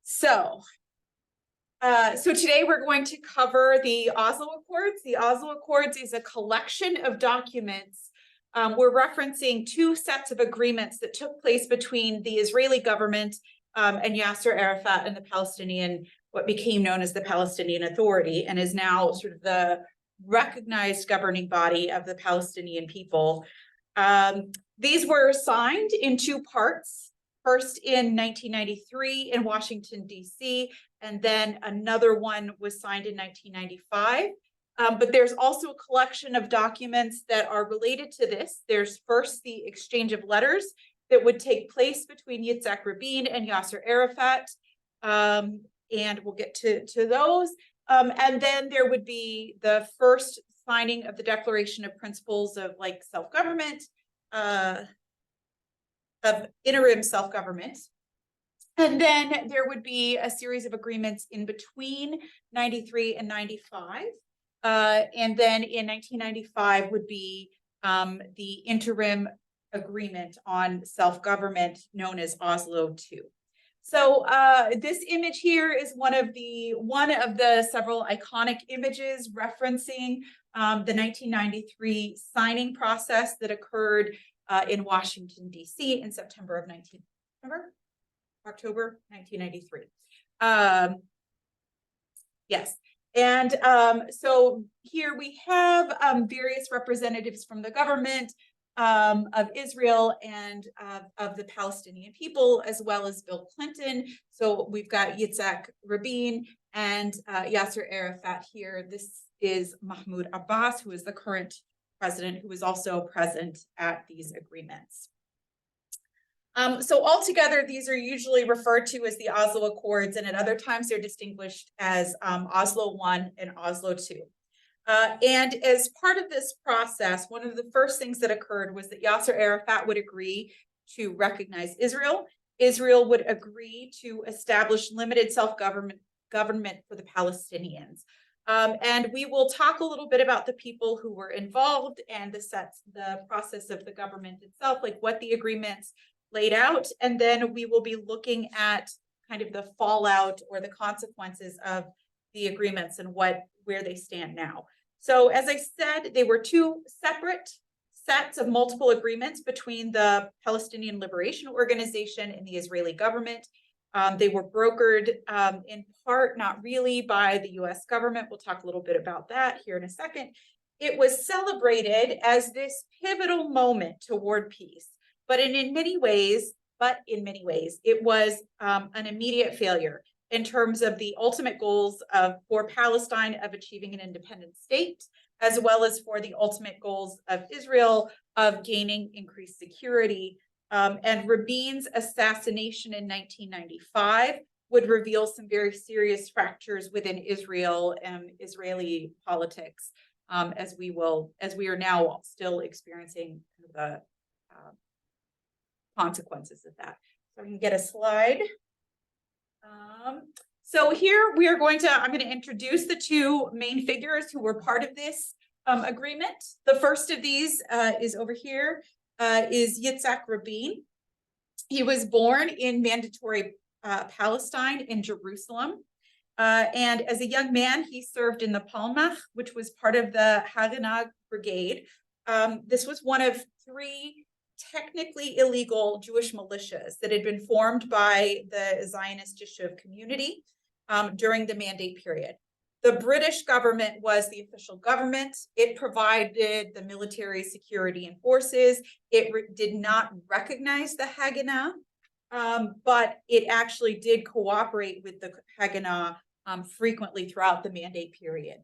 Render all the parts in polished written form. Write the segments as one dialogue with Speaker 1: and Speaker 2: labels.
Speaker 1: So today we're going to cover the Oslo Accords. The Oslo Accords is a collection of documents. We're referencing two sets of agreements that took place between the Israeli government and Yasser Arafat and the Palestinian, what became known as the Palestinian Authority, and is now sort of the recognized governing body of the Palestinian people. These were signed in two parts. First in 1993 in Washington, D.C., and then another one was signed in 1995. But there's also a collection of documents that are related to this. There's first the exchange of letters that would take place between Yitzhak Rabin and Yasser Arafat, and we'll get to those. And then there would be the first signing of the Declaration of Principles of self-government, of interim self-government. And then there would be a series of agreements in between 93 and 95. And then in 1995 would be the interim agreement on self-government known as Oslo II. So this image here is one of the several iconic images referencing the 1993 signing process that occurred in Washington, D.C. in October 1993. Yes. And so here we have various representatives from the government of Israel and of the Palestinian people, as well as Bill Clinton. So we've got Yitzhak Rabin and Yasser Arafat here. This is Mahmoud Abbas, who is the current president, who was also present at these agreements. So altogether, these are usually referred to as the Oslo Accords, and at other times they're distinguished as Oslo I and Oslo II. And as part of this process, one of the first things that occurred was that Yasser Arafat would agree to recognize Israel. Israel would agree to establish limited self-government for the Palestinians. And we will talk a little bit about the people who were involved and the process of the government itself, like what the agreements laid out. And then we will be looking at kind of the fallout or the consequences of the agreements and where they stand now. So as I said, they were two separate sets of multiple agreements between the Palestinian Liberation Organization and the Israeli government. They were brokered in part, not really, by the US government. We'll talk a little bit about that here in a second. It was celebrated as this pivotal moment toward peace, but in many ways, it was an immediate failure in terms of the ultimate goals for Palestine of achieving an independent state, as well as for the ultimate goals of Israel of gaining increased security. And Rabin's assassination in 1995 would reveal some very serious fractures within Israel and Israeli politics, as we are now still experiencing the consequences of that. So we can get a slide. So here I'm going to introduce the two main figures who were part of this agreement. The first of these is over here, is Yitzhak Rabin. He was born in Mandatory Palestine in Jerusalem. And as a young man, he served in the Palmach, which was part of the Haganah Brigade. This was one of three technically illegal Jewish militias that had been formed by the Zionist Yishuv community during the mandate period. The British government was the official government. It provided the military security and forces. It did not recognize the Haganah, but it actually did cooperate with the Haganah frequently throughout the mandate period.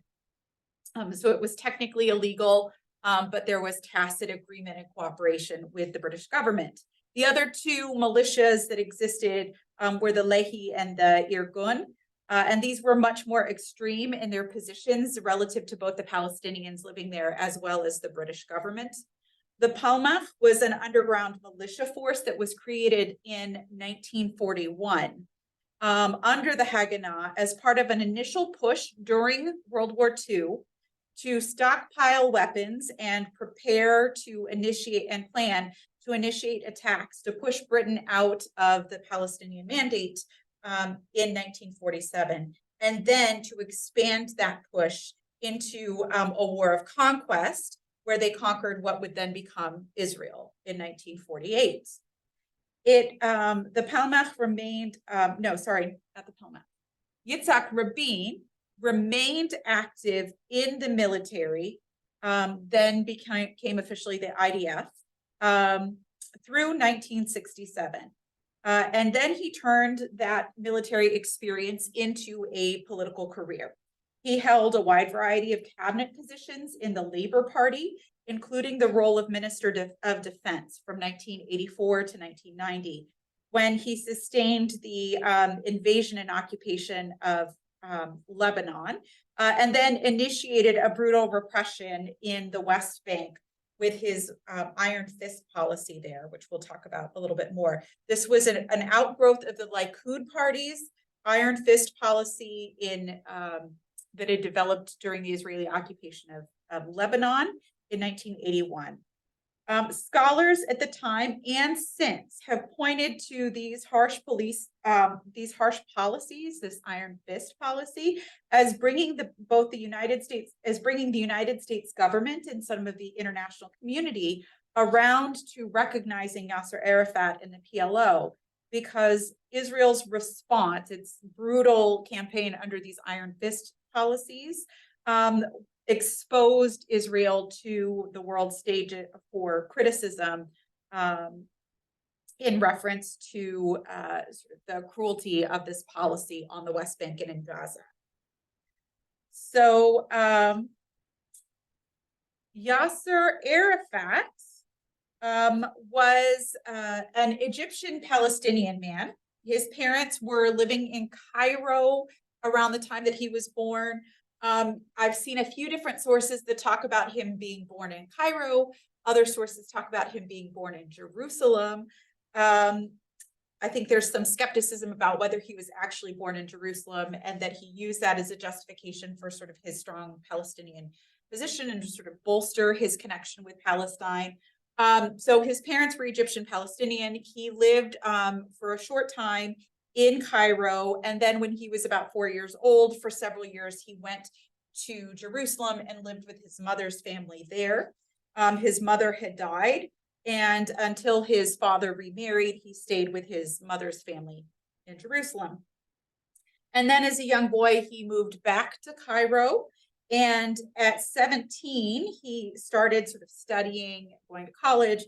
Speaker 1: So it was technically illegal, but there was tacit agreement and cooperation with the British government. The other two militias that existed were the Lehi and the Irgun, and these were much more extreme in their positions relative to both the Palestinians living there as well as the British government. The Palmach was an underground militia force that was created in 1941 under the Haganah as part of an initial push during World War II to stockpile weapons and prepare to initiate and plan to initiate attacks to push Britain out of the Palestinian Mandate in 1947, and then to expand that push into a war of conquest, where they conquered what would then become Israel in 1948. The Palmach remained, no, sorry, not the Palmach. Yitzhak Rabin remained active in the military, then became officially the IDF through 1967. And then he turned that military experience into a political career. He held a wide variety of cabinet positions in the Labor Party, including the role of Minister of Defense from 1984 to 1990, when he sustained the invasion and occupation of Lebanon, and then initiated a brutal repression in the West Bank with his iron fist policy there, which we'll talk about a little bit more. This was an outgrowth of the Likud party's iron fist policy that had developed during the Israeli occupation of Lebanon in 1981. Scholars at the time and since have pointed to these harsh policies, this iron fist policy, as bringing the United States government and some of the international community around to recognizing Yasser Arafat and the PLO, because Israel's response, its brutal campaign under these iron fist policies, exposed Israel to the world stage for criticism in reference to sort of the cruelty of this policy on the West Bank and in Gaza. So Yasser Arafat was an Egyptian Palestinian man. His parents were living in Cairo around the time that he was born. I've seen a few different sources that talk about him being born in Cairo. Other sources talk about him being born in Jerusalem. I think there's some skepticism about whether he was actually born in Jerusalem and that he used that as a justification for sort of his strong Palestinian position and to sort of bolster his connection with Palestine. So his parents were Egyptian Palestinian. He lived for a short time in Cairo, and then when he was about 4 years old, for several years, he went to Jerusalem and lived with his mother's family there. His mother had died, and until his father remarried, he stayed with his mother's family in Jerusalem. And then as a young boy, he moved back to Cairo, and at 17, he started sort of studying, going to college,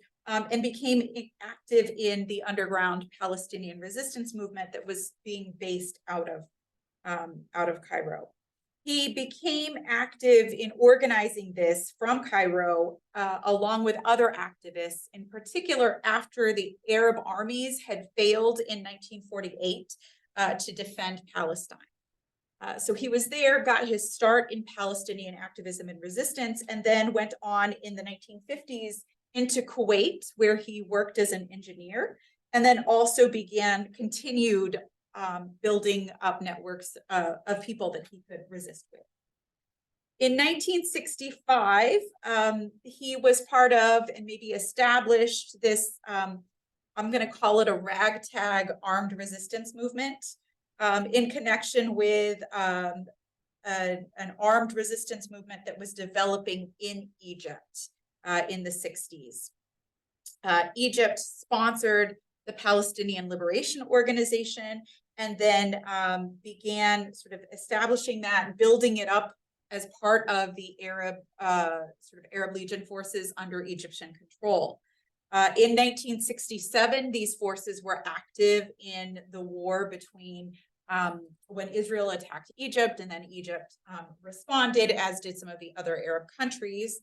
Speaker 1: and became active in the underground Palestinian resistance movement that was being based out of Cairo. He became active in organizing this from Cairo, along with other activists, in particular after the Arab armies had failed in 1948 to defend Palestine. So he was there, got his start in Palestinian activism and resistance, and then went on in the 1950s into Kuwait, where he worked as an engineer, and then also continued building up networks of people that he could resist with. In 1965, he was part of and maybe established this, I'm going to call it a ragtag armed resistance movement in connection with an armed resistance movement that was developing in Egypt. In the 60s. Egypt sponsored the Palestinian Liberation Organization, and then began sort of establishing that and building it up as part of the Arab Legion forces under Egyptian control. In 1967, these forces were active in the war between when Israel attacked Egypt, and then Egypt responded, as did some of the other Arab countries.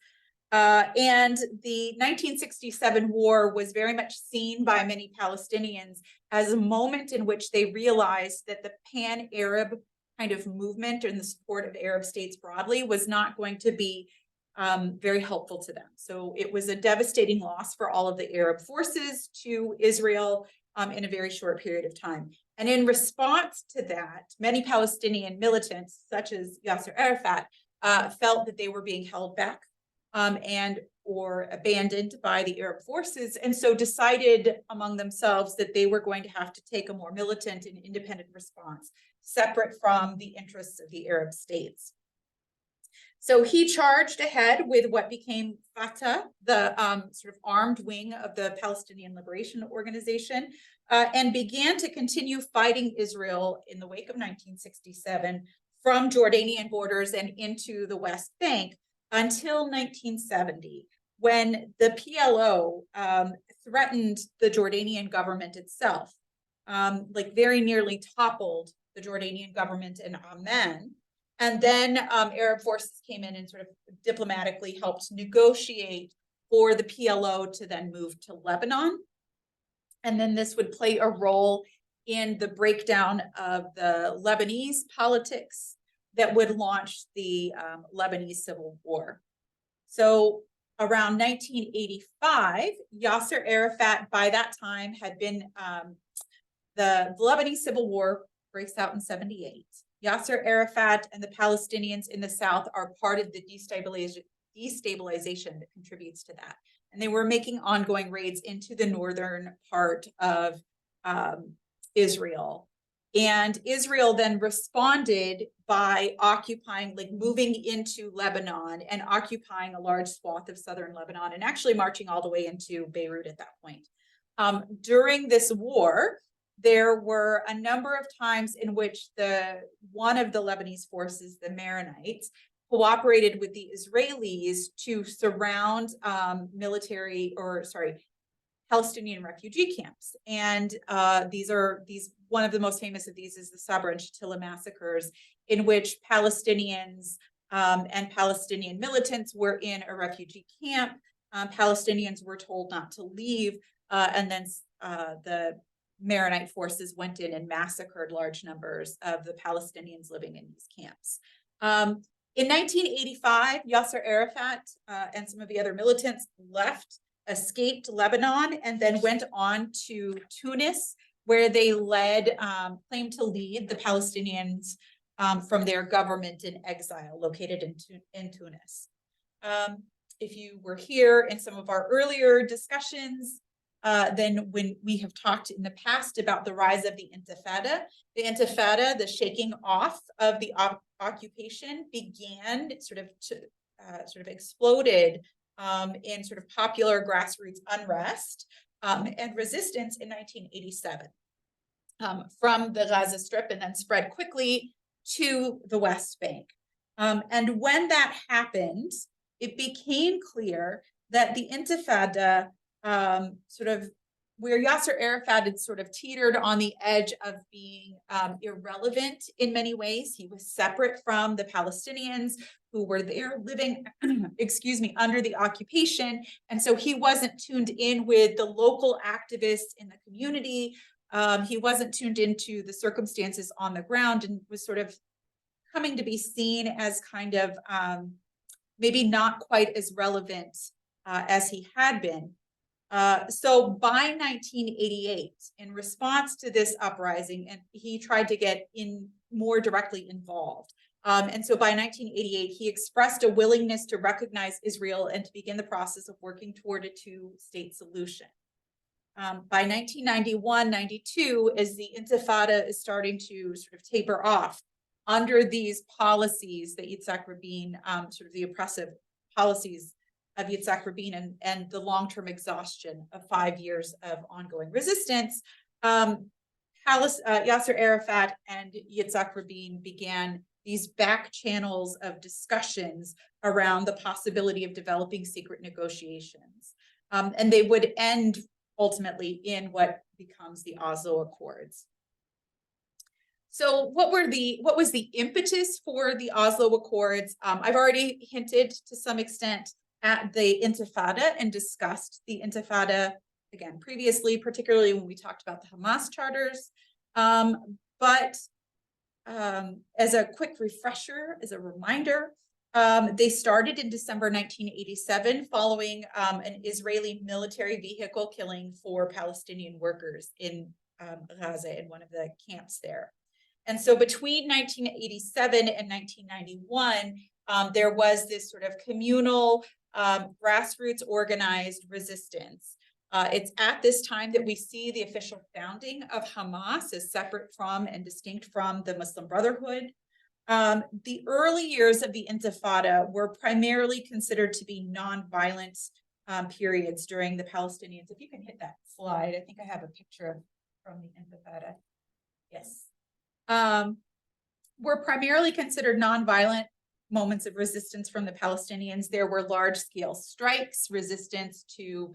Speaker 1: And the 1967 war was very much seen by many Palestinians as a moment in which they realized that the pan-Arab kind of movement and the support of Arab states broadly was not going to be very helpful to them. So it was a devastating loss for all of the Arab forces to Israel in a very short period of time. And in response to that, many Palestinian militants, such as Yasser Arafat, felt that they were being held back and or abandoned by the Arab forces, and so decided among themselves that they were going to have to take a more militant and independent response, separate from the interests of the Arab states. So he charged ahead with what became Fatah, the sort of armed wing of the Palestinian Liberation Organization, and began to continue fighting Israel in the wake of 1967 from Jordanian borders and into the West Bank until 1970, when the PLO threatened the Jordanian government itself, like very nearly toppled the Jordanian government in Amman. And then Arab forces came in and sort of diplomatically helped negotiate for the PLO to then move to Lebanon. And then this would play a role in the breakdown of the Lebanese politics that would launch the Lebanese Civil War. So around 1985, Yasser Arafat, by that time, had been, the Lebanese Civil War breaks out in 78. Yasser Arafat and the Palestinians in the South are part of the destabilization that contributes to that. And they were making ongoing raids into the northern part of Israel. And Israel then responded by occupying, like moving into Lebanon and occupying a large swath of southern Lebanon and actually marching all the way into Beirut at that point. During this war, there were a number of times in which one of the Lebanese forces, the Maronites, cooperated with the Israelis to surround Palestinian refugee camps. And one of the most famous of these is the Sabra and Shatila massacres, in which Palestinians and Palestinian militants were in a refugee camp. Palestinians were told not to leave, and then the Maronite forces went in and massacred large numbers of the Palestinians living in these camps. In 1985, Yasser Arafat and some of the other militants escaped Lebanon, and then went on to Tunis, where they claimed to lead the Palestinians from their government in exile located in Tunis. If you were here in some of our earlier discussions, then when we have talked in the past about the rise of the Intifada, the shaking off of the occupation began sort of exploded in sort of popular grassroots unrest and resistance in 1987 from the Gaza Strip, and then spread quickly to the West Bank. And when that happened, it became clear that the Intifada, where Yasser Arafat had sort of teetered on the edge of being irrelevant in many ways. He was separate from the Palestinians who were there living, under the occupation. And so he wasn't tuned in with the local activists in the community. He wasn't tuned into the circumstances on the ground, and was sort of coming to be seen as kind of maybe not quite as relevant as he had been. So by 1988, in response to this uprising, and he tried to get more directly involved. And so by 1988, he expressed a willingness to recognize Israel and to begin the process of working toward a two-state solution. By 1991-92, as the Intifada is starting to sort of taper off under these policies that Yitzhak Rabin, sort of the oppressive policies of Yitzhak Rabin and the long-term exhaustion of 5 years of ongoing resistance, Yasser Arafat and Yitzhak Rabin began these back channels of discussions around the possibility of developing secret negotiations. And they would end ultimately in what becomes the Oslo Accords. So what was the impetus for the Oslo Accords? I've already hinted to some extent at the Intifada and discussed the Intifada again previously, particularly when we talked about the Hamas charters. But as a quick refresher, as a reminder, they started in December 1987 following an Israeli military vehicle killing 4 Palestinian workers in Gaza in one of the camps there. And so between 1987 and 1991, there was this sort of communal grassroots organized resistance. It's at this time that we see the official founding of Hamas as separate from and distinct from the Muslim Brotherhood. The early years of the Intifada were primarily considered to be non-violent periods during the Palestinians. If you can hit that slide, I think I have a picture from the Intifada. Yes. Were primarily considered non-violent moments of resistance from the Palestinians. There were large-scale strikes, resistance to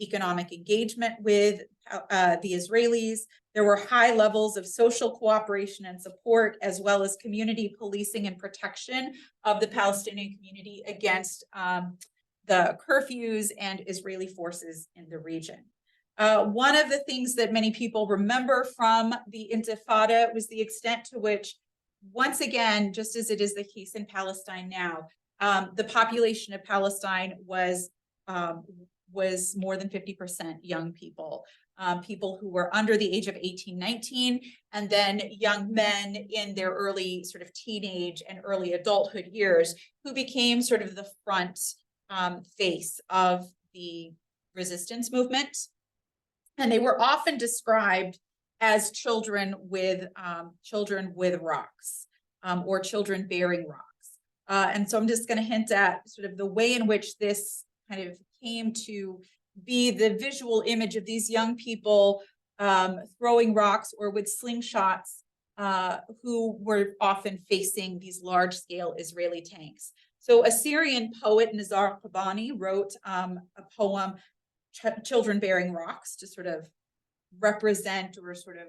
Speaker 1: economic engagement with the Israelis. There were high levels of social cooperation and support, as well as community policing and protection of the Palestinian community against the curfews and Israeli forces in the region. One of the things that many people remember from the Intifada was the extent to which, once again, just as it is the case in Palestine now, the population of Palestine was more than 50% young people, people who were under the age of 18, 19, and then young men in their early sort of teenage and early adulthood years who became sort of the front face of the resistance movement. And they were often described as children with rocks or children bearing rocks. And so I'm just going to hint at sort of the way in which this kind of came to be the visual image of these young people throwing rocks or with slingshots who were often facing these large-scale Israeli tanks. So a Syrian poet, Nizar Qabbani, wrote a poem, Children Bearing Rocks, to sort of represent or sort of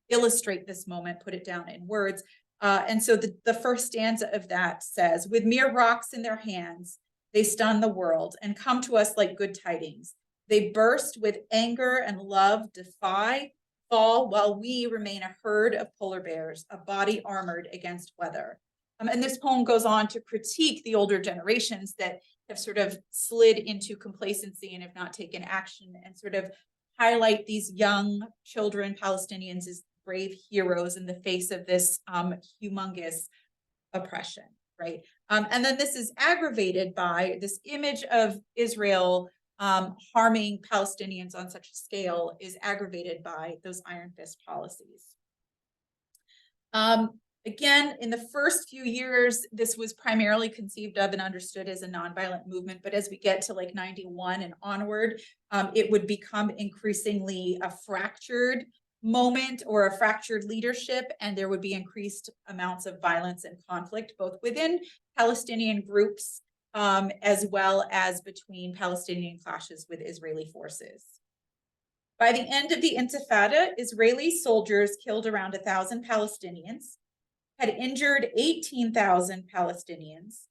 Speaker 1: illustrate this moment, put it down in words. And so the first stanza of that says, with mere rocks in their hands, they stun the world and come to us like good tidings. They burst with anger and love, defy, fall, while we remain a herd of polar bears, a body armored against weather. And this poem goes on to critique the older generations that have sort of slid into complacency and have not taken action, and sort of highlight these young children, Palestinians, as brave heroes in the face of this humongous oppression, right? And then this is aggravated by this image of Israel harming Palestinians on such a scale, is aggravated by those iron fist policies. Again, in the first few years, this was primarily conceived of and understood as a nonviolent movement. But as we get to like 91 and onward, it would become increasingly a fractured moment or a fractured leadership. And there would be increased amounts of violence and conflict, both within Palestinian groups, as well as between Palestinian clashes with Israeli forces. By the end of the Intifada, Israeli soldiers killed around 1,000 Palestinians, had injured 18,000 Palestinians,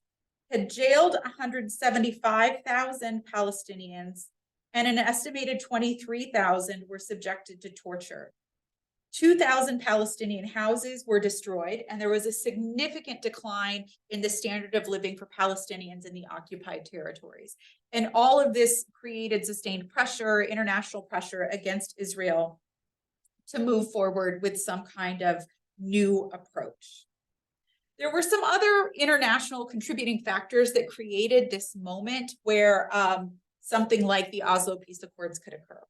Speaker 1: had jailed 175,000 Palestinians, and an estimated 23,000 were subjected to torture. 2,000 Palestinian houses were destroyed, and there was a significant decline in the standard of living for Palestinians in the occupied territories. And all of this created sustained pressure, international pressure against Israel to move forward with some kind of new approach. There were some other international contributing factors that created this moment where something like the Oslo Peace Accords could occur.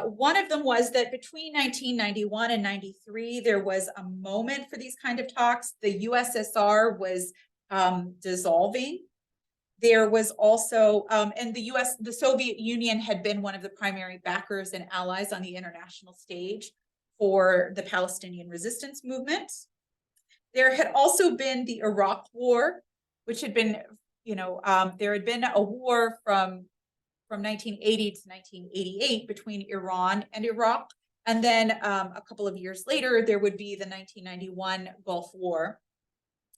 Speaker 1: One of them was that between 1991 and 93, there was a moment for these kind of talks. The USSR was dissolving. There was also, and the Soviet Union had been one of the primary backers and allies on the international stage for the Palestinian resistance movement. There had also been the Iraq War, which had been, there had been a war from 1980 to 1988 between Iran and Iraq. And then a couple of years later, there would be the 1991 Gulf War.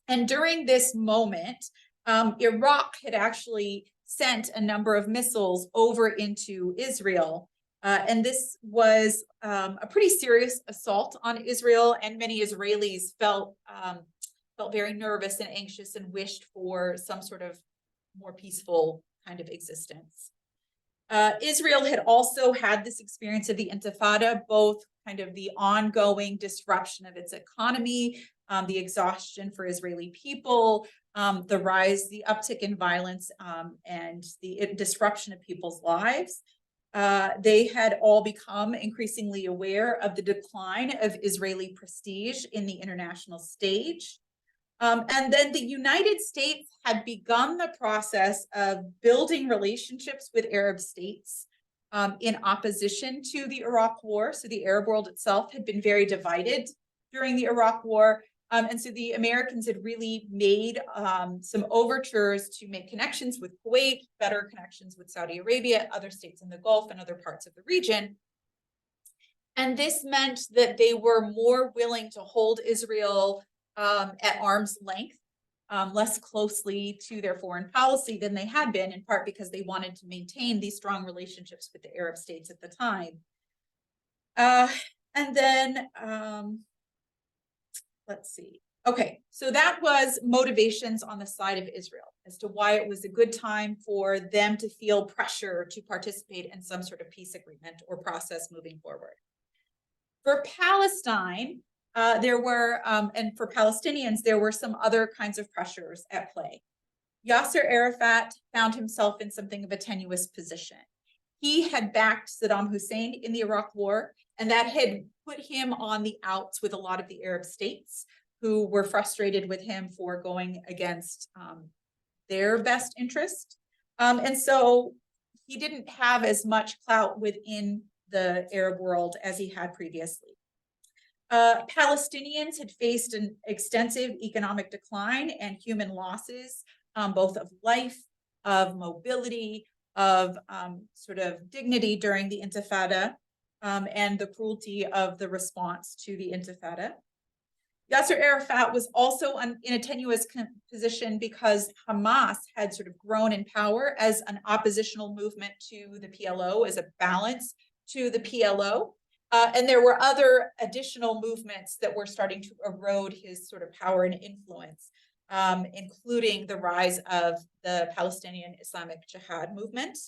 Speaker 1: And during this moment, Iraq had actually sent a number of missiles over into Israel. And this was a pretty serious assault on Israel, and many Israelis felt very nervous and anxious and wished for some sort of more peaceful kind of existence. Israel had also had this experience of the Intifada, both kind of the ongoing disruption of its economy, the exhaustion for Israeli people, the uptick in violence, and the disruption of people's lives. They had all become increasingly aware of the decline of Israeli prestige in the international stage. And then the United States had begun the process of building relationships with Arab states in opposition to the Iraq War. So the Arab world itself had been very divided during the Iraq War. And so the Americans had really made some overtures to make connections with Kuwait, better connections with Saudi Arabia, other states in the Gulf, and other parts of the region. And this meant that they were more willing to hold Israel at arm's length, less closely to their foreign policy than they had been, in part because they wanted to maintain these strong relationships with the Arab states at the time. And then, let's see. Okay, so that was motivations on the side of Israel as to why it was a good time for them to feel pressure to participate in some sort of peace agreement or process moving forward. For Palestine, there were, and for Palestinians, there were some other kinds of pressures at play. Yasser Arafat found himself in something of a tenuous position. He had backed Saddam Hussein in the Iraq War, and that had put him on the outs with a lot of the Arab states who were frustrated with him for going against their best interest. And so he didn't have as much clout within the Arab world as he had previously. Palestinians had faced an extensive economic decline and human losses, both of life, of mobility, of sort of dignity during the Intifada, and the cruelty of the response to the Intifada. Yasser Arafat was also in a tenuous position because Hamas had sort of grown in power as an oppositional movement to the PLO, as a balance to the PLO. And there were other additional movements that were starting to erode his sort of power and influence, including the rise of the Palestinian Islamic Jihad movement.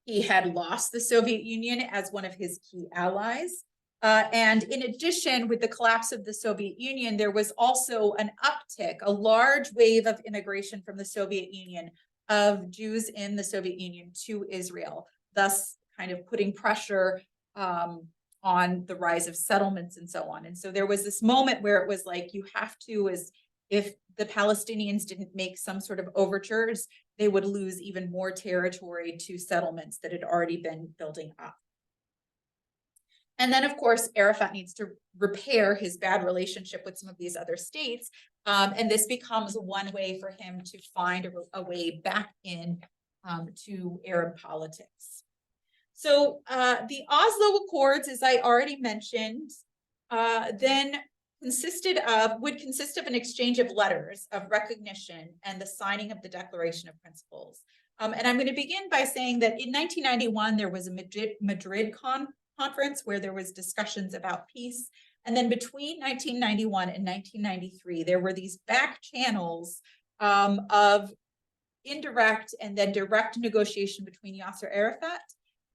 Speaker 1: He had lost the Soviet Union as one of his key allies. And in addition, with the collapse of the Soviet Union, there was also an uptick, a large wave of immigration from the Soviet Union of Jews in the Soviet Union to Israel, thus kind of putting pressure on the rise of settlements and so on. And so there was this moment where it was like, you have to, as if the Palestinians didn't make some sort of overtures, they would lose even more territory to settlements that had already been building up. And then, of course, Arafat needs to repair his bad relationship with some of these other states. And this becomes one way for him to find a way back in to Arab politics. So the Oslo Accords, as I already mentioned, then would consist of an exchange of letters of recognition and the signing of the Declaration of Principles. And I'm going to begin by saying that in 1991, there was a Madrid conference where there was discussions about peace. And then between 1991 and 1993, there were these back channels of indirect and then direct negotiation between Yasser Arafat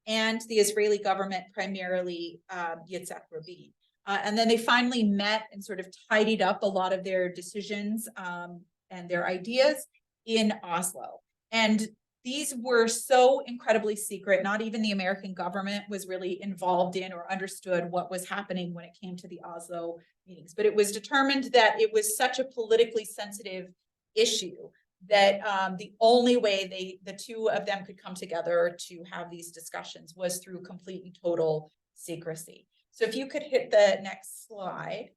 Speaker 1: and the Israeli government, primarily Yitzhak Rabin. And then they finally met and sort of tidied up a lot of their decisions and their ideas in Oslo. And these were so incredibly secret, not even the American government was really involved in or understood what was happening when it came to the Oslo meetings. But it was determined that it was such a politically sensitive issue that the only way the two of them could come together to have these discussions was through complete and total secrecy. So if you could hit the next slide.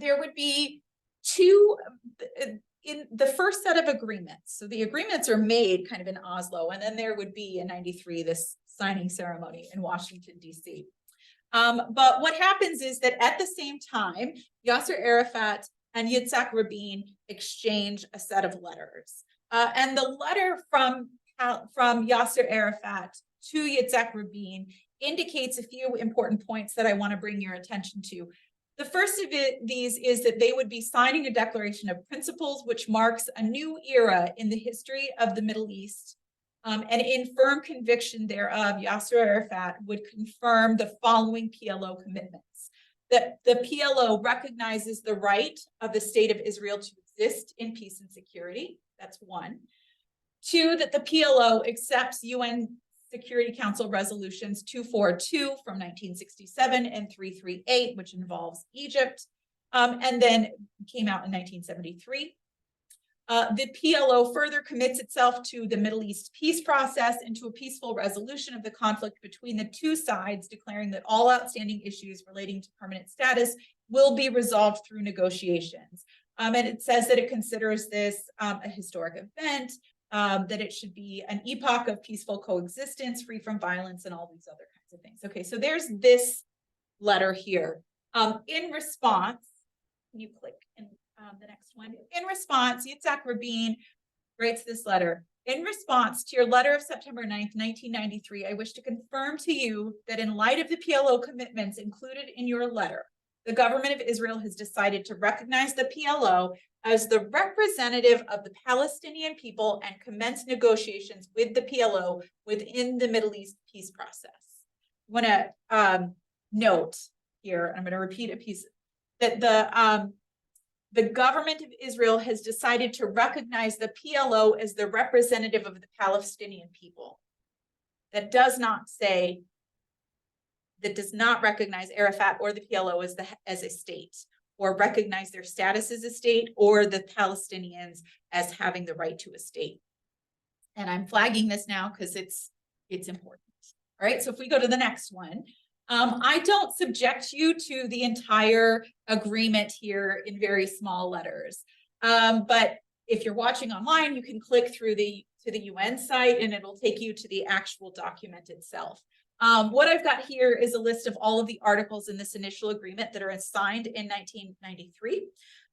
Speaker 1: There would be two, in the first set of agreements. So the agreements are made kind of in Oslo, and then there would be in 93, this signing ceremony in Washington, DC. But what happens is that at the same time, Yasser Arafat and Yitzhak Rabin exchange a set of letters. And the letter from Yasser Arafat to Yitzhak Rabin indicates a few important points that I want to bring your attention to. The first of these is that they would be signing a Declaration of Principles, which marks a new era in the history of the Middle East. And in firm conviction thereof, Yasser Arafat would confirm the following PLO commitments. that the PLO recognizes the right of the state of Israel to exist in peace and security. That's one. Two, that the PLO accepts UN Security Council resolutions 242 from 1967 and 338, which involves Egypt, and then came out in 1973. The PLO further commits itself to the Middle East peace process and to a peaceful resolution of the conflict between the two sides, declaring that all outstanding issues relating to permanent status will be resolved through negotiations. And it says that it considers this a historic event, that it should be an epoch of peaceful coexistence, free from violence, and all these other kinds of things. Okay, so there's this letter here. In response, can you click in the next one? In response, Yitzhak Rabin writes this letter. In response to your letter of September 9th, 1993, I wish to confirm to you that in light of the PLO commitments included in your letter, the government of Israel has decided to recognize the PLO as the representative of the Palestinian people and commence negotiations with the PLO within the Middle East peace process. I want to note here, I'm going to repeat a piece, that the government of Israel has decided to recognize the PLO as the representative of the Palestinian people. That does not say, that does not recognize Arafat or the PLO as a state, or recognize their status as a state, or the Palestinians as having the right to a state. And I'm flagging this now because it's important. All right, so if we go to the next one, I don't subject you to the entire agreement here in very small letters. But if you're watching online, you can click through to the UN site and it'll take you to the actual document itself. What I've got here is a list of all of the articles in this initial agreement that are signed in 1993.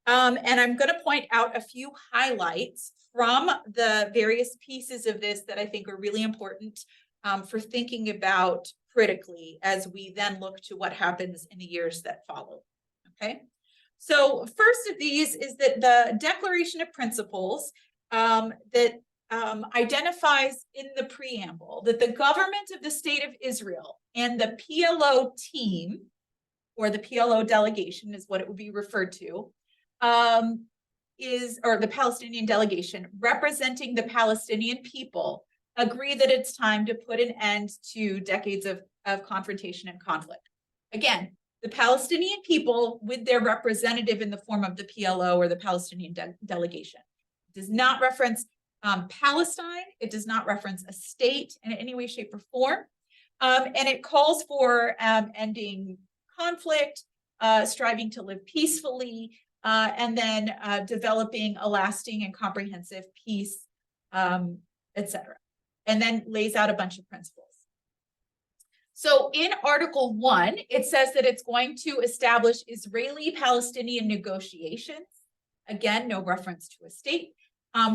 Speaker 1: And I'm going to point out a few highlights from the various pieces of this that I think are really important for thinking about critically as we then look to what happens in the years that follow. Okay, so first of these is that the Declaration of Principles that identifies in the preamble that the government of the state of Israel and the PLO team, or the PLO delegation is what it would be referred to, or the Palestinian delegation representing the Palestinian people, agree that it's time to put an end to decades of confrontation and conflict. Again, the Palestinian people with their representative in the form of the PLO or the Palestinian delegation. It does not reference Palestine. It does not reference a state in any way, shape, or form. And it calls for ending conflict, striving to live peacefully, and then developing a lasting and comprehensive peace, etc. And then lays out a bunch of principles. So in Article 1, it says that it's going to establish Israeli-Palestinian negotiations. Again, no reference to a state.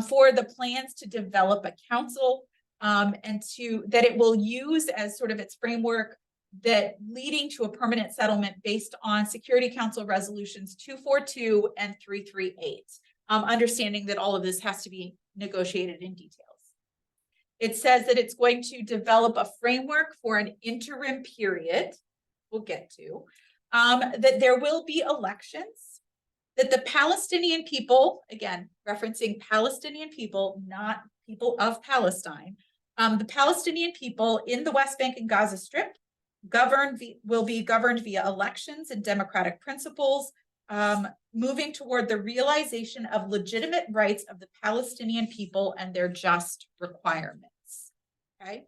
Speaker 1: For the plans to develop a council and that it will use as sort of its framework that leading to a permanent settlement based on Security Council resolutions 242 and 338, understanding that all of this has to be negotiated in details. It says that it's going to develop a framework for an interim period, we'll get to, that there will be elections, that the Palestinian people, again, referencing Palestinian people, not people of Palestine, the Palestinian people in the West Bank and Gaza Strip will be governed via elections and democratic principles, moving toward the realization of legitimate rights of the Palestinian people and their just requirements. Okay,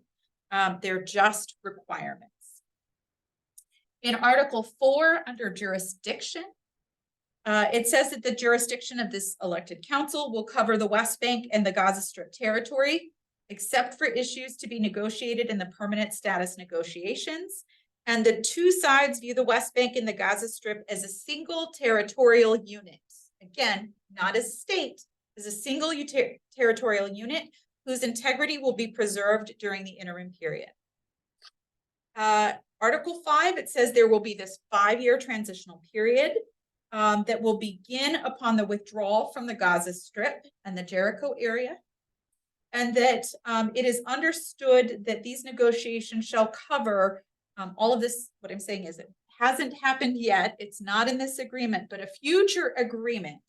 Speaker 1: their just requirements. In Article 4, under jurisdiction, it says that the jurisdiction of this elected council will cover the West Bank and the Gaza Strip territory, except for issues to be negotiated in the permanent status negotiations. And the two sides view the West Bank and the Gaza Strip as a single territorial unit. Again, not as a state, as a single territorial unit whose integrity will be preserved during the interim period. Article 5, it says there will be this 5-year transitional period that will begin upon the withdrawal from the Gaza Strip and the Jericho area, and that it is understood that these negotiations shall cover all of this. What I'm saying is it hasn't happened yet. It's not in this agreement, but a future agreement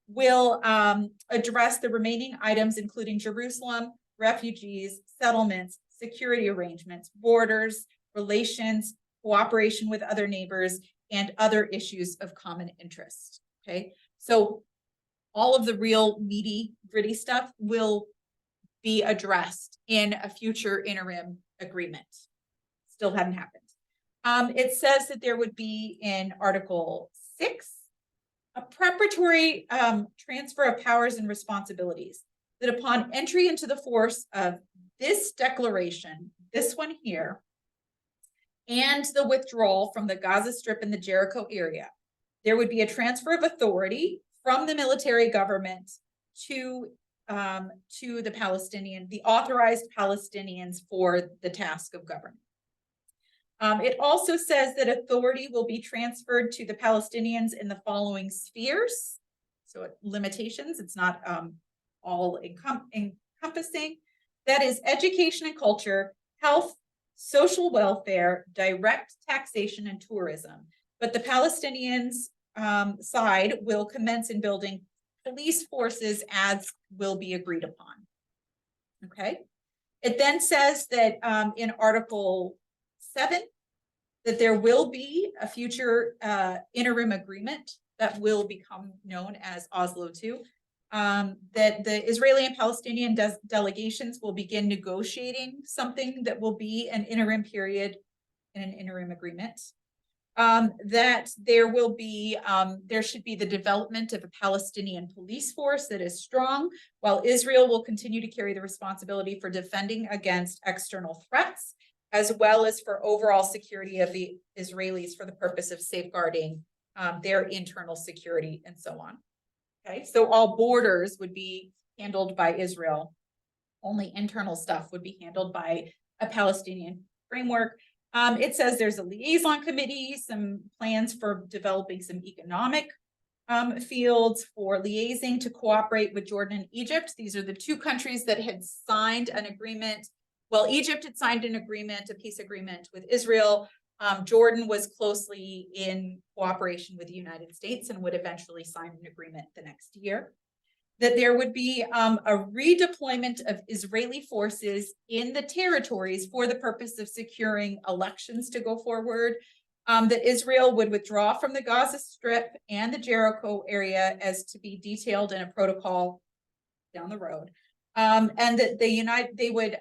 Speaker 1: will address the remaining items, including Jerusalem, refugees, settlements, security arrangements, borders, relations, cooperation with other neighbors, and other issues of common interest. Okay, so all of the real meaty, gritty stuff will be addressed in a future interim agreement. Still hadn't happened. It says that there would be in Article 6 a preparatory transfer of powers and responsibilities, that upon entry into the force of this declaration, this one here, and the withdrawal from the Gaza Strip and the Jericho area, there would be a transfer of authority from the military government to the authorized Palestinians for the task of government. It also says that authority will be transferred to the Palestinians in the following spheres. So limitations, it's not all encompassing. That is education and culture, health, social welfare, direct taxation, and tourism. But the Palestinians side will commence in building police forces as will be agreed upon. Okay. It then says that in Article 7, that there will be a future interim agreement that will become known as Oslo II, that the Israeli and Palestinian delegations will begin negotiating something that will be an interim period in an interim agreement. That there should be the development of a Palestinian police force that is strong, while Israel will continue to carry the responsibility for defending against external threats, as well as for overall security of the Israelis for the purpose of safeguarding their internal security and so on. Okay, so all borders would be handled by Israel. Only internal stuff would be handled by a Palestinian framework. It says there's a liaison committee, some plans for developing some economic fields for liaising to cooperate with Jordan and Egypt. These are the two countries that had signed an agreement. Well, Egypt had signed an agreement, a peace agreement with Israel. Jordan was closely in cooperation with the United States and would eventually sign an agreement the next year. That there would be a redeployment of Israeli forces in the territories for the purpose of securing elections to go forward. That Israel would withdraw from the Gaza Strip and the Jericho area as to be detailed in a protocol down the road. And that they would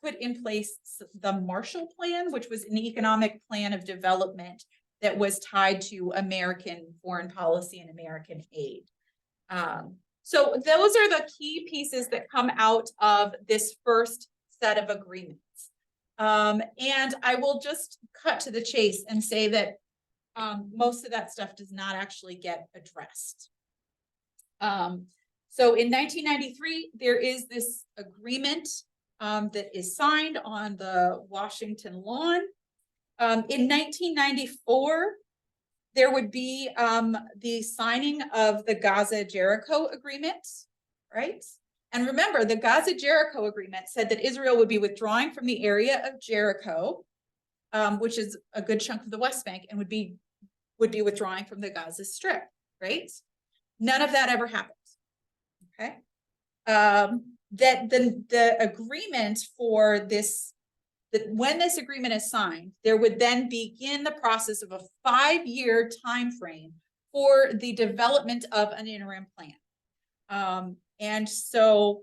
Speaker 1: put in place the Marshall Plan, which was an economic plan of development that was tied to American foreign policy and American aid. So those are the key pieces that come out of this first set of agreements. And I will just cut to the chase and say that most of that stuff does not actually get addressed. So in 1993, there is this agreement that is signed on the Washington lawn. In 1994, there would be the signing of the Gaza-Jericho agreement, right? And remember, the Gaza-Jericho agreement said that Israel would be withdrawing from the area of Jericho, which is a good chunk of the West Bank, and would be withdrawing from the Gaza Strip, right? None of that ever happened. Okay, that the agreement for this, that when this agreement is signed, there would then begin the process of a 5-year time frame for the development of an interim plan. And so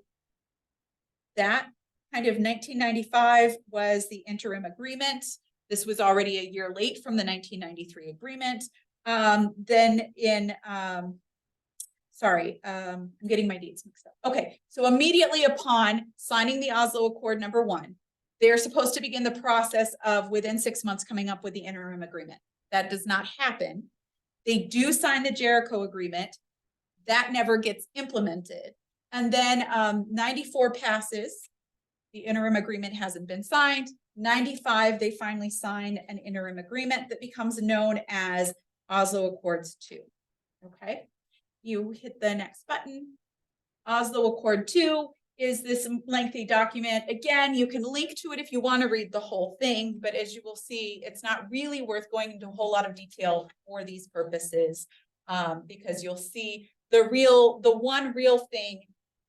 Speaker 1: that kind of 1995 was the interim agreement. This was already a year late from the 1993 agreement. Then in I'm getting my dates mixed up. Okay, so immediately upon signing the Oslo Accord #1, they're supposed to begin the process of within 6 months coming up with the interim agreement. That does not happen. They do sign the Jericho agreement. That never gets implemented. And then 94 passes. The interim agreement hasn't been signed. 95, they finally sign an interim agreement that becomes known as Oslo Accords 2. Okay. You hit the next button. Oslo Accord 2 is this lengthy document. Again, you can link to it if you want to read the whole thing, but as you will see, it's not really worth going into a whole lot of detail for these purposes, because you'll see the one real thing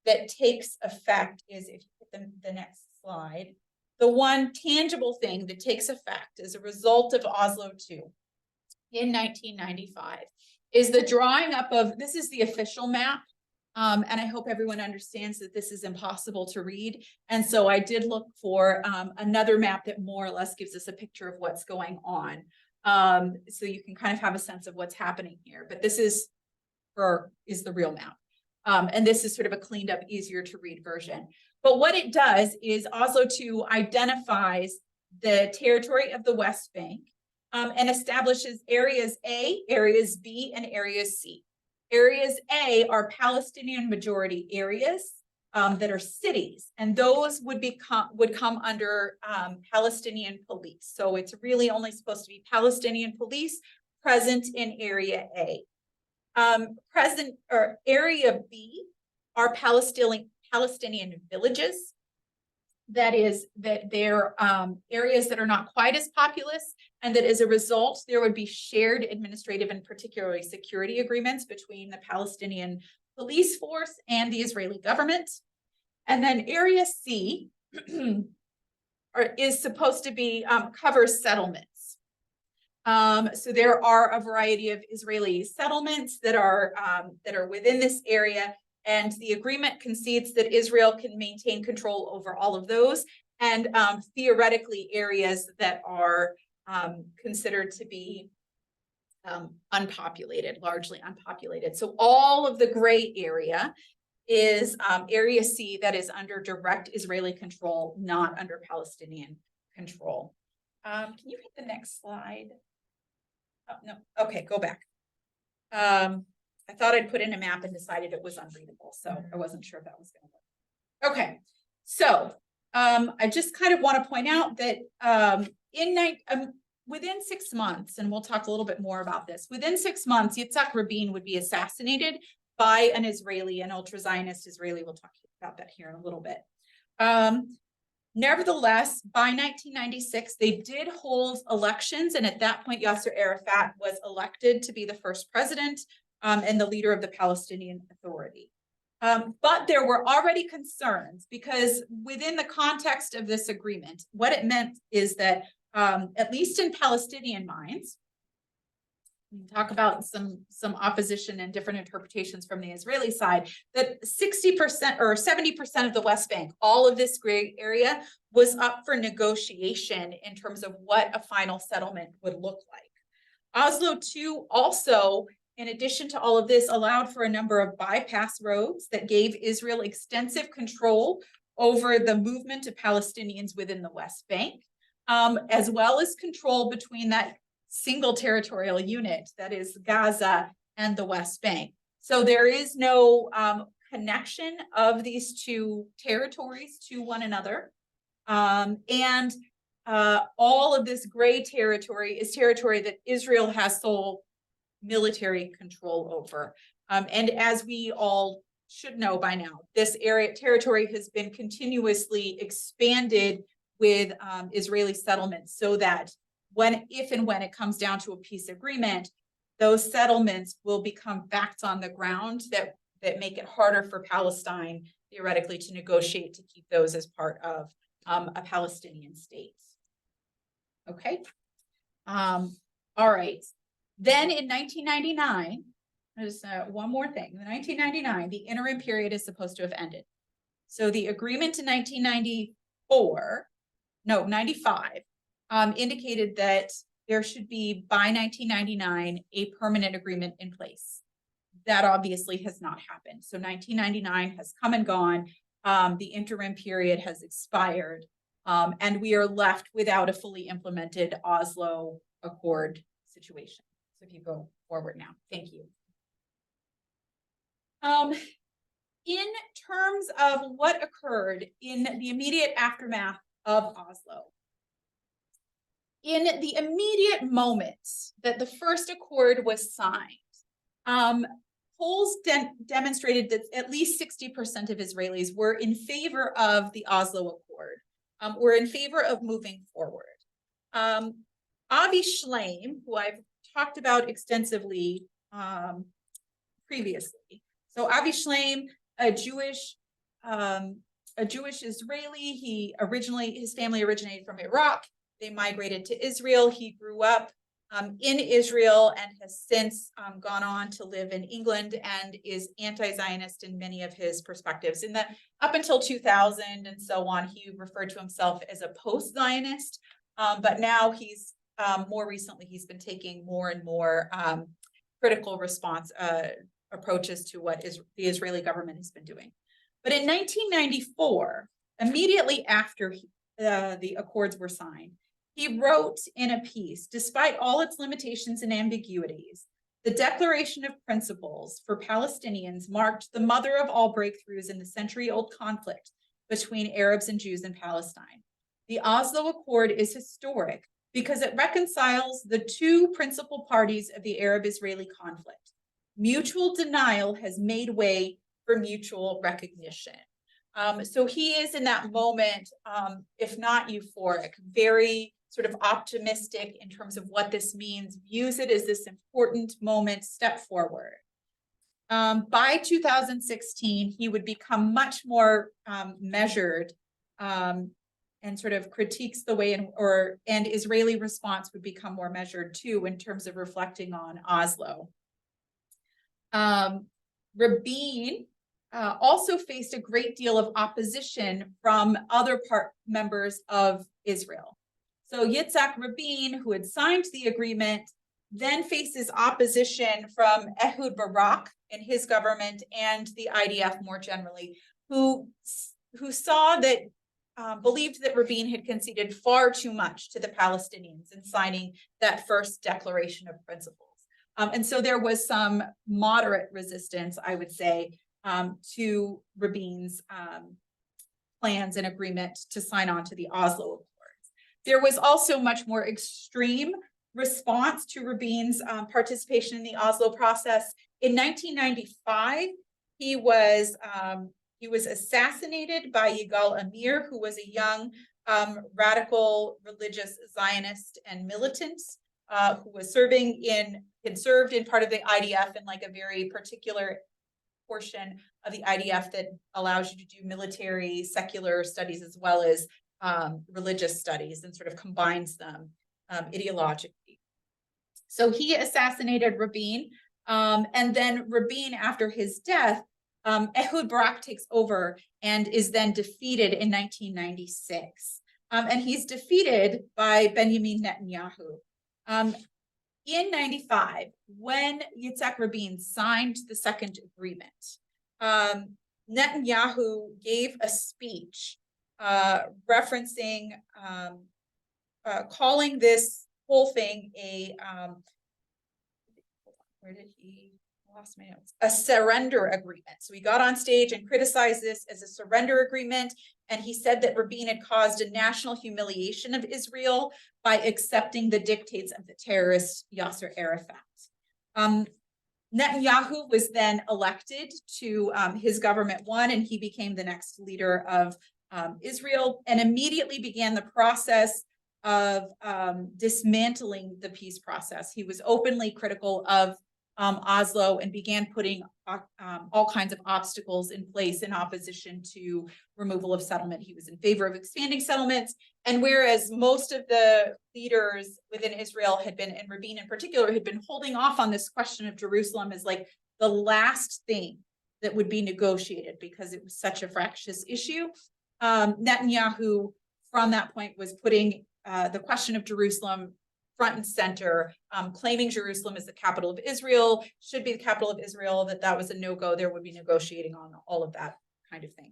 Speaker 1: that takes effect is, if you put the next slide, the one tangible thing that takes effect as a result of Oslo II in 1995 is the drawing up of, this is the official map. And I hope everyone understands that this is impossible to read. And so I did look for another map that more or less gives us a picture of what's going on. So you can kind of have a sense of what's happening here. But this is the real map. And this is sort of a cleaned up, easier to read version. But what it does is Oslo II identifies the territory of the West Bank and establishes areas A, areas B, and areas C. Areas A are Palestinian majority areas that are cities, and those would come under Palestinian police. So it's really only supposed to be Palestinian police present in Area A. Area B are Palestinian villages. That is, that they're areas that are not quite as populous, and that as a result, there would be shared administrative and particularly security agreements between the Palestinian police force and the Israeli government. And then Area C is supposed to be covers settlements. So there are a variety of Israeli settlements that are within this area, and the agreement concedes that Israel can maintain control over all of those, and theoretically areas that are considered to be unpopulated, largely unpopulated. So all of the gray area is Area C that is under direct Israeli control, not under Palestinian control. Can you hit the next slide? Oh, no, okay, go back. I thought I'd put in a map and decided it was unreadable, so I wasn't sure if that was going to work. Okay, so I just kind of want to point out that within 6 months, and we'll talk a little bit more about this, within 6 months, Yitzhak Rabin would be assassinated by an Israeli, an ultra-Zionist Israeli. We'll talk about that here in a little bit. Nevertheless, by 1996, they did hold elections, and at that point, Yasser Arafat was elected to be the first president and the leader of the Palestinian Authority. But there were already concerns, because within the context of this agreement, what it meant is that, at least in Palestinian minds, we can talk about some opposition and different interpretations from the Israeli side, that 60% or 70% of the West Bank, all of this gray area, was up for negotiation in terms of what a final settlement would look like. Oslo II also, in addition to all of this, allowed for a number of bypass roads that gave Israel extensive control over the movement of Palestinians within the West Bank, as well as control between that single territorial unit, that is Gaza and the West Bank. So there is no connection of these two territories to one another. And all of this gray territory is territory that Israel has sole military control over. And as we all should know by now, this territory has been continuously expanded with Israeli settlements, so that if and when it comes down to a peace agreement, those settlements will become facts on the ground that make it harder for Palestine, theoretically, to negotiate to keep those as part of a Palestinian state. Okay. All right. Then in 1999, there's one more thing. In 1999, the interim period is supposed to have ended. So the agreement in 95, indicated that there should be, by 1999, a permanent agreement in place. That obviously has not happened. So 1999 has come and gone. The interim period has expired, and we are left without a fully implemented Oslo Accord situation. So if you go forward now, thank you. In terms of what occurred in the immediate aftermath of Oslo, in the immediate moment that the first accord was signed, polls demonstrated that at least 60% of Israelis were in favor of the Oslo Accord, were in favor of moving forward. Avi Shlaim, who I've talked about extensively previously. So Avi Shlaim, a Jewish Israeli. His family originated from Iraq. They migrated to Israel. He grew up in Israel and has since gone on to live in England and is anti-Zionist in many of his perspectives. Up until 2000 and so on, he referred to himself as a post-Zionist, but now he's more recently he's been taking more and more critical response approaches to what the Israeli government has been doing. But in 1994, immediately after the accords were signed, he wrote in a piece, despite all its limitations and ambiguities, the Declaration of Principles for Palestinians marked the mother of all breakthroughs in the century-old conflict between Arabs and Jews in Palestine. The Oslo Accord is historic because it reconciles the two principal parties of the Arab-Israeli conflict. Mutual denial has made way for mutual recognition. So he is in that moment, if not euphoric, very sort of optimistic in terms of what this means, views it as this important moment, step forward. By 2016, he would become much more measured and sort of critiques the way and Israeli response would become more measured too in terms of reflecting on Oslo. Rabin also faced a great deal of opposition from other members of Israel. So Yitzhak Rabin, who had signed the agreement, then faces opposition from Ehud Barak in his government and the IDF more generally, who saw that, believed that Rabin had conceded far too much to the Palestinians in signing that first Declaration of Principles. And so there was some moderate resistance, I would say, to Rabin's plans and agreement to sign on to the Oslo Accords. There was also much more extreme response to Rabin's participation in the Oslo process. In 1995, he was assassinated by Yigal Amir, who was a young radical religious Zionist and militant who was had served in part of the IDF in like a very particular portion of the IDF that allows you to do military secular studies as well as religious studies and sort of combines them ideologically. So he assassinated Rabin, and then Rabin, after his death, Ehud Barak takes over and is then defeated in 1996. And he's defeated by Benjamin Netanyahu. In 95, when Yitzhak Rabin signed the second agreement, Netanyahu gave a speech referencing, calling this whole thing a surrender agreement. So he got on stage and criticized this as a surrender agreement. And he said that Rabin had caused a national humiliation of Israel by accepting the dictates of the terrorist Yasser Arafat. Netanyahu was then elected to his government won, and he became the next leader of Israel and immediately began the process of dismantling the peace process. He was openly critical of Oslo and began putting all kinds of obstacles in place in opposition to removal of settlement. He was in favor of expanding settlements. And whereas most of the leaders within Israel had been, and Rabin in particular, had been holding off on this question of Jerusalem as like the last thing that would be negotiated because it was such a fractious issue, Netanyahu from that point was putting the question of Jerusalem front and center, claiming Jerusalem as the capital of Israel, should be the capital of Israel, that was a no-go, there would be negotiating on all of that kind of thing.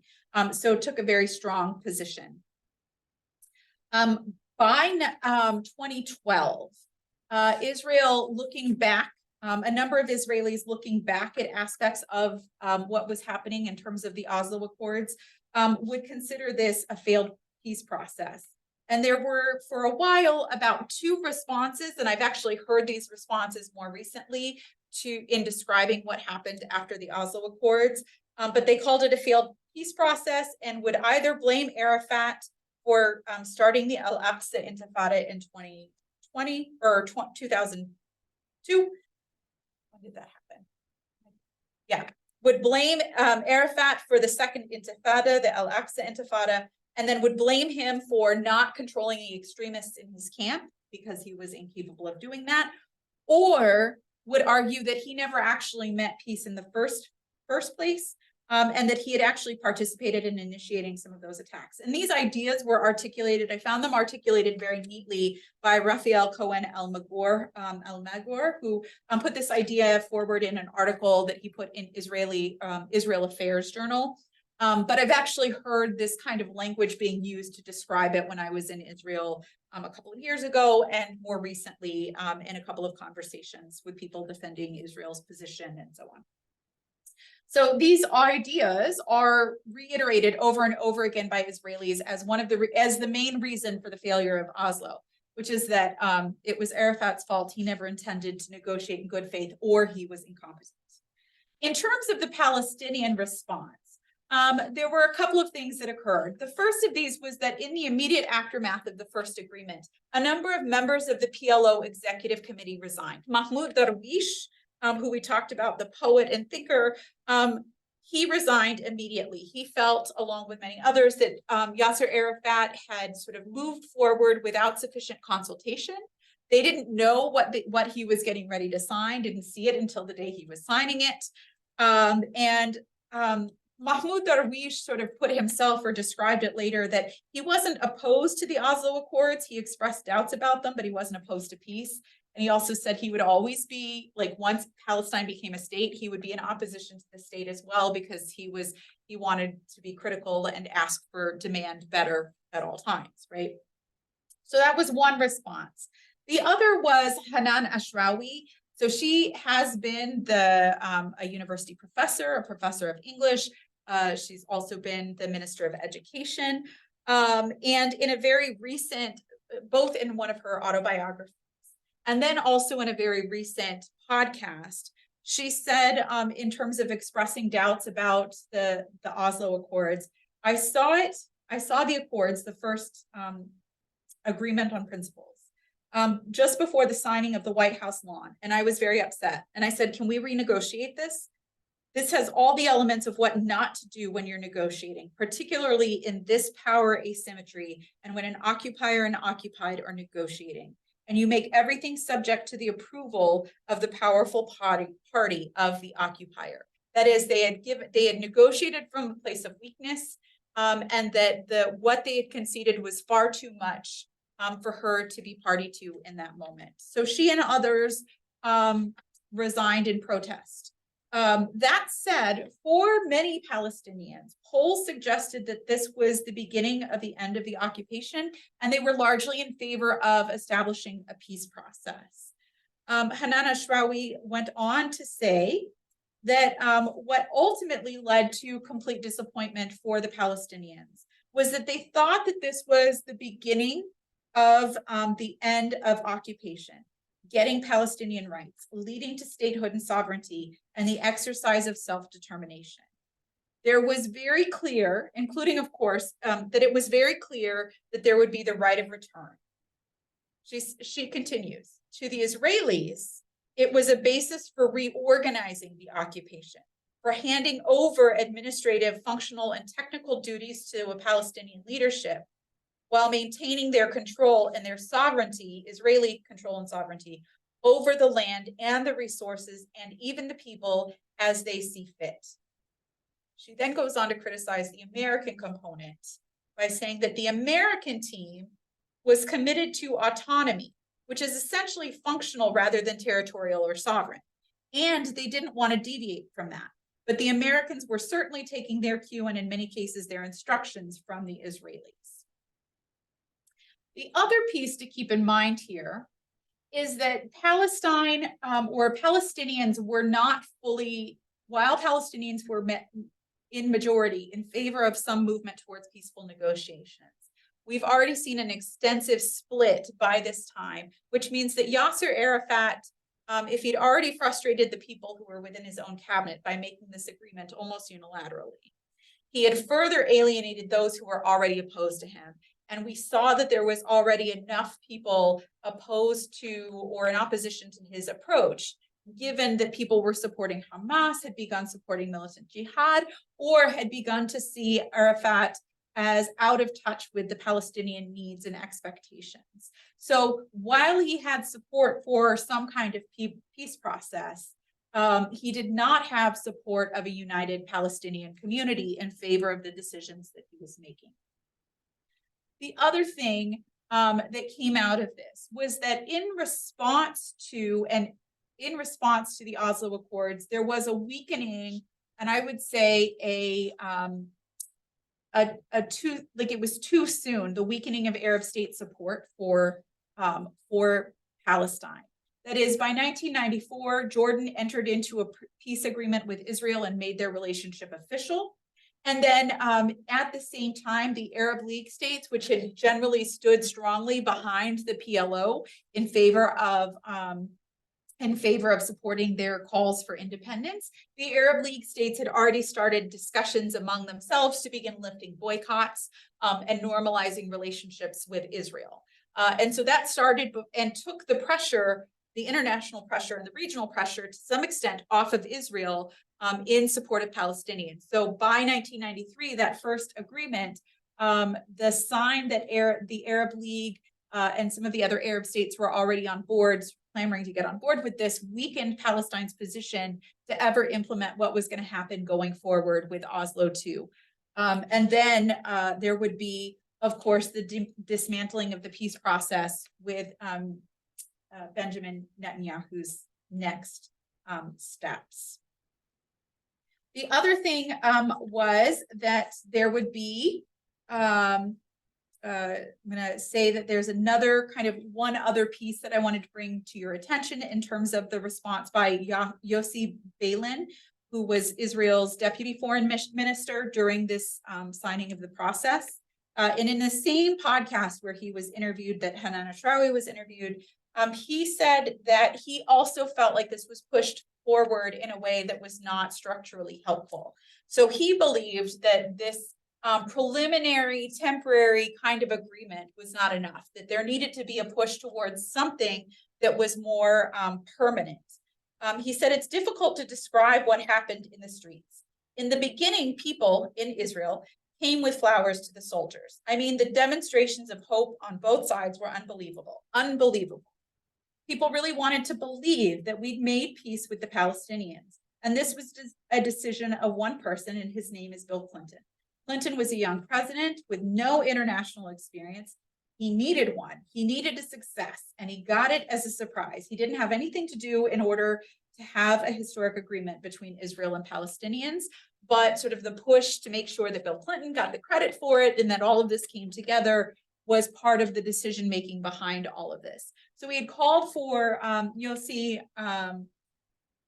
Speaker 1: So took a very strong position. By 2012, Israel looking back, a number of Israelis looking back at aspects of what was happening in terms of the Oslo Accords would consider this a failed peace process. And there were, for a while, about 2 responses, and I've actually heard these responses more recently in describing what happened after the Oslo Accords, but they called it a failed peace process and would either blame Arafat for starting the Al-Aqsa Intifada in 2020 or 2002. When did that happen? Yeah, would blame Arafat for the second Intifada, the Al-Aqsa Intifada, and then would blame him for not controlling the extremists in his camp because he was incapable of doing that, or would argue that he never actually meant peace in the first place, and that he had actually participated in initiating some of those attacks. And these ideas were articulated, I found them articulated very neatly by Raphael Cohen El-Magor, who put this idea forward in an article that he put in Israel Affairs Journal. But I've actually heard this kind of language being used to describe it when I was in Israel a couple of years ago, and more recently in a couple of conversations with people defending Israel's position and so on. So these ideas are reiterated over and over again by Israelis as the main reason for the failure of Oslo, which is that it was Arafat's fault. He never intended to negotiate in good faith, or he was incompetent. In terms of the Palestinian response, there were a couple of things that occurred. The first of these was that in the immediate aftermath of the first agreement, a number of members of the PLO Executive Committee resigned. Mahmoud Darwish, who we talked about, the poet and thinker, he resigned immediately. He felt, along with many others, that Yasser Arafat had sort of moved forward without sufficient consultation. They didn't know what he was getting ready to sign, didn't see it until the day he was signing it. Mahmoud Darwish sort of put himself, or described it later, that he wasn't opposed to the Oslo Accords. He expressed doubts about them, but he wasn't opposed to peace. And he also said he would always be, like, once Palestine became a state, he would be in opposition to the state as well, because he wanted to be critical and ask for demand better at all times, right? So that was one response. The other was Hanan Ashrawi. So she has been a university professor, a professor of English. She's also been the Minister of Education. And in a very recent, both in one of her autobiographies, and then also in a very recent podcast, she said, in terms of expressing doubts about the Oslo Accords, I saw the Accords, the first agreement on principles, just before the signing of the White House lawn. And I was very upset. And I said, can we renegotiate this? This has all the elements of what not to do when you're negotiating, particularly in this power asymmetry and when an occupier and occupied are negotiating. And you make everything subject to the approval of the powerful party of the occupier. That is, they had negotiated from a place of weakness, and that what they had conceded was far too much for her to be party to in that moment. So she and others resigned in protest. That said, for many Palestinians, polls suggested that this was the beginning of the end of the occupation, and they were largely in favor of establishing a peace process. Hanan Ashrawi went on to say that what ultimately led to complete disappointment for the Palestinians was that they thought that this was the beginning of the end of occupation, getting Palestinian rights, leading to statehood and sovereignty, and the exercise of self-determination. There was very clear, including, of course, that it was very clear that there would be the right of return. She continues, to the Israelis, it was a basis for reorganizing the occupation, for handing over administrative, functional, and technical duties to a Palestinian leadership, while maintaining their control and their sovereignty, Israeli control and sovereignty, over the land and the resources and even the people as they see fit. She then goes on to criticize the American component by saying that the American team was committed to autonomy, which is essentially functional rather than territorial or sovereign. And they didn't want to deviate from that. But the Americans were certainly taking their cue and in many cases their instructions from the Israelis. The other piece to keep in mind here is that Palestine or Palestinians were not fully, while Palestinians were in majority in favor of some movement towards peaceful negotiations, we've already seen an extensive split by this time, which means that Yasser Arafat if he'd already frustrated the people who were within his own cabinet by making this agreement almost unilaterally, he had further alienated those who were already opposed to him. And we saw that there was already enough people opposed to or in opposition to his approach, given that people were supporting Hamas, had begun supporting militant jihad, or had begun to see Arafat as out of touch with the Palestinian needs and expectations. So while he had support for some kind of peace process, he did not have support of a united Palestinian community in favor of the decisions that he was making. The other thing that came out of this was that in response to the Oslo Accords, there was a weakening, and I would say it was too soon, the weakening of Arab state support for Palestine. That is, by 1994, Jordan entered into a peace agreement with Israel and made their relationship official. And then at the same time, the Arab League states, which had generally stood strongly behind the PLO in favor of supporting their calls for independence, the Arab League states had already started discussions among themselves to begin lifting boycotts and normalizing relationships with Israel. And so that started and took the pressure, the international pressure and the regional pressure to some extent off of Israel in support of Palestinians. So by 1993, that first agreement, the sign that the Arab League and some of the other Arab states were already on board, clamoring to get on board with this, weakened Palestine's position to ever implement what was going to happen going forward with Oslo II. And then there would be, of course, the dismantling of the peace process with Benjamin Netanyahu's next steps. The other thing was that there would be, I'm going to say that there's one other piece that I wanted to bring to your attention in terms of the response by Yossi Beilin, who was Israel's deputy foreign minister during this signing of the process. And in the same podcast where he was interviewed, that Hanan Ashrawi was interviewed, he said that he also felt like this was pushed forward in a way that was not structurally helpful. So he believed that this preliminary, temporary kind of agreement was not enough, that there needed to be a push towards something that was more permanent. He said it's difficult to describe what happened in the streets. In the beginning, people in Israel came with flowers to the soldiers. I mean, the demonstrations of hope on both sides were unbelievable, unbelievable. People really wanted to believe that we'd made peace with the Palestinians. And this was a decision of one person, and his name is Bill Clinton. Clinton was a young president with no international experience. He needed one. He needed a success, and he got it as a surprise. He didn't have anything to do in order to have a historic agreement between Israel and Palestinians, but sort of the push to make sure that Bill Clinton got the credit for it and that all of this came together was part of the decision-making behind all of this. So we had called for, Yossi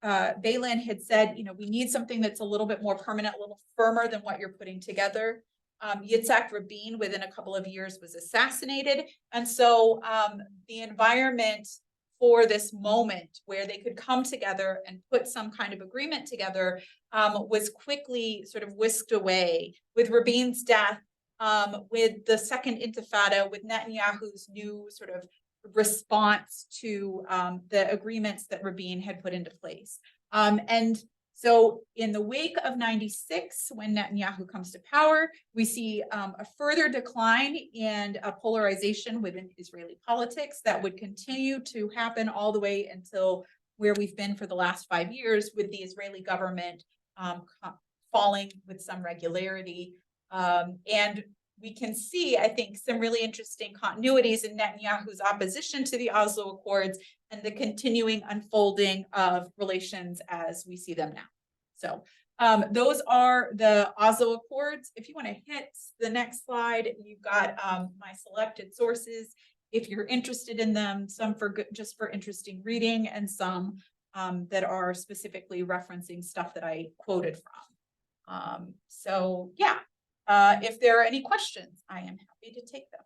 Speaker 1: Beilin had said, we need something that's a little bit more permanent, a little firmer than what you're putting together. Yitzhak Rabin, within a couple of years, was assassinated. And so the environment for this moment where they could come together and put some kind of agreement together was quickly sort of whisked away with Rabin's death, with the second intifada, with Netanyahu's new sort of response to the agreements that Rabin had put into place. And so in the wake of 96, when Netanyahu comes to power, we see a further decline and a polarization within Israeli politics that would continue to happen all the way until where we've been for the last 5 years, with the Israeli government falling with some regularity. And we can see, I think, some really interesting continuities in Netanyahu's opposition to the Oslo Accords and the continuing unfolding of relations as we see them now. So those are the Oslo Accords. If you want to hit the next slide, you've got my selected sources. If you're interested in them, some just for interesting reading, and some that are specifically referencing stuff that I quoted from. So yeah. If there are any questions, I am happy to take them.